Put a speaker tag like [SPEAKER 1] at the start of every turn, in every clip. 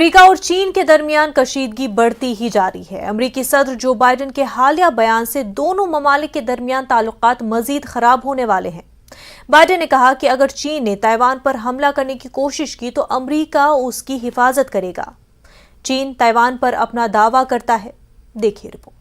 [SPEAKER 1] امریکہ اور چین کے درمیان کشیدگی بڑھتی ہی جاری ہے۔ امریکی صدر جو بائیڈن کے حالیہ بیان سے دونوں ممالک کے درمیان تعلقات مزید خراب ہونے والے ہیں۔ بائیڈن نے کہا کہ اگر چین نے تائیوان پر حملہ کرنے کی کوشش کی تو امریکہ اس کی حفاظت کرے گا۔ چین تائیوان پر اپنا دعویٰ کرتا ہے، دیکھیے رپورٹ۔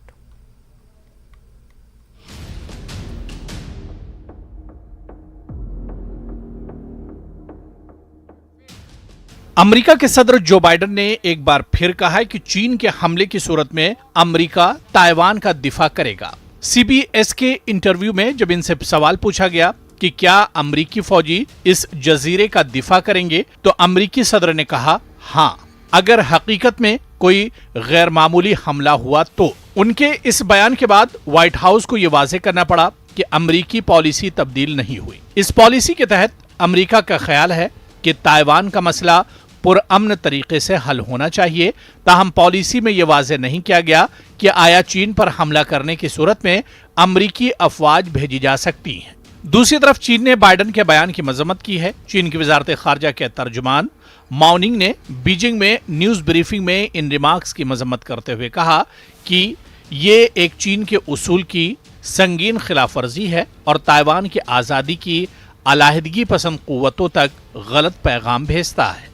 [SPEAKER 2] امریکہ کے صدر جو بائیڈن نے ایک بار پھر کہا ہے کہ چین کے حملے کی صورت میں امریکہ تائیوان کا دفاع کرے گا۔ سی بی ایس کے انٹرویو میں جب ان سے سوال پوچھا گیا کہ کیا امریکی فوجی اس جزیرے کا دفاع کریں گے تو امریکی صدر نے کہا ہاں، اگر حقیقت میں کوئی غیر معمولی حملہ ہوا تو۔ ان کے اس بیان کے بعد وائٹ ہاؤس کو یہ واضح کرنا پڑا کہ امریکی پالیسی تبدیل نہیں ہوئی۔ اس پالیسی کے تحت امریکہ کا خیال ہے کہ تائیوان کا مسئلہ پرامن طریقے سے حل ہونا چاہیے، تاہم پالیسی میں یہ واضح نہیں کیا گیا کہ آیا چین پر حملہ کرنے کی صورت میں امریکی افواج بھیجی جا سکتی ہیں۔ دوسری طرف چین نے بائیڈن کے بیان کی مذمت کی ہے۔ چین کی وزارت خارجہ کے ترجمان ماؤ ننگ نے بیجنگ میں نیوز بریفنگ میں ان ریمارکس کی مذمت کرتے ہوئے کہا کہ یہ ایک چین کے اصول کی سنگین خلاف ورزی ہے اور تائیوان کی آزادی کی علیحدگی پسند قوتوں تک غلط پیغام بھیجتا ہے۔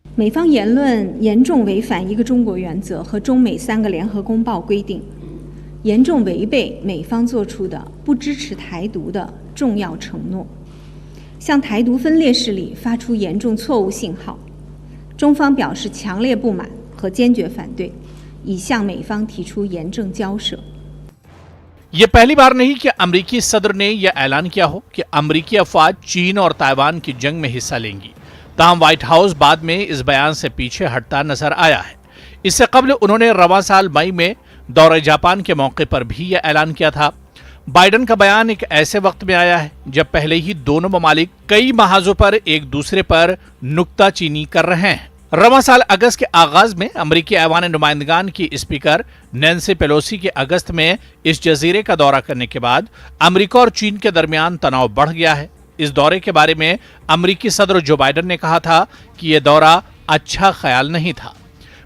[SPEAKER 3] 美方言论严重违反一个中国原则和中美3个联合公报规定，严重违背美方做出的不支持台独的重要承诺，向台独分裂势力发出严重错误信号。中方表示强烈不满和坚决反对，已向美方提出严正交涉。
[SPEAKER 2] یہ پہلی بار نہیں کہ امریکی صدر نے یہ اعلان کیا ہو کہ امریکی افواج چین اور تائیوان کی جنگ میں حصہ لیں گی، تاہم وائٹ ہاؤس بعد میں اس بیان سے پیچھے ہٹتا نظر آیا ہے۔ اس سے قبل انہوں نے رواں سال مئی میں دورہ جاپان کے موقع پر بھی یہ اعلان کیا تھا۔ بائیڈن کا بیان ایک ایسے وقت میں آیا ہے جب پہلے ہی دونوں ممالک کئی محاذوں پر ایک دوسرے پر نکتہ چینی کر رہے ہیں۔ رواں سال اگست کے آغاز میں امریکی ایوان نمائندگان کی اسپیکر نینسی پیلوسی کے اگست میں اس جزیرے کا دورہ کرنے کے بعد امریکہ اور چین کے درمیان تناؤ بڑھ گیا ہے۔ اس دورے کے بارے میں امریکی صدر جو بائیڈن نے کہا تھا کہ یہ دورہ اچھا خیال نہیں تھا۔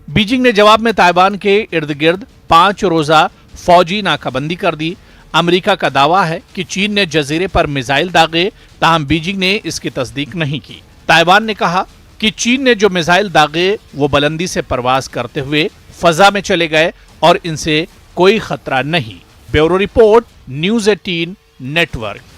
[SPEAKER 2] بیجنگ نے جواب میں تائیوان کے ارد گرد 5 روزہ فوجی ناکہ بندی کر دی۔ امریکہ کا دعویٰ ہے کہ چین نے جزیرے پر میزائل داغے، تاہم بیجنگ نے اس کی تصدیق نہیں کی۔ تائیوان نے کہا کہ چین نے جو میزائل داغے وہ بلندی سے پرواز کرتے ہوئے فضا میں چلے گئے اور ان سے کوئی خطرہ نہیں۔ Bureau report, news 18 net work.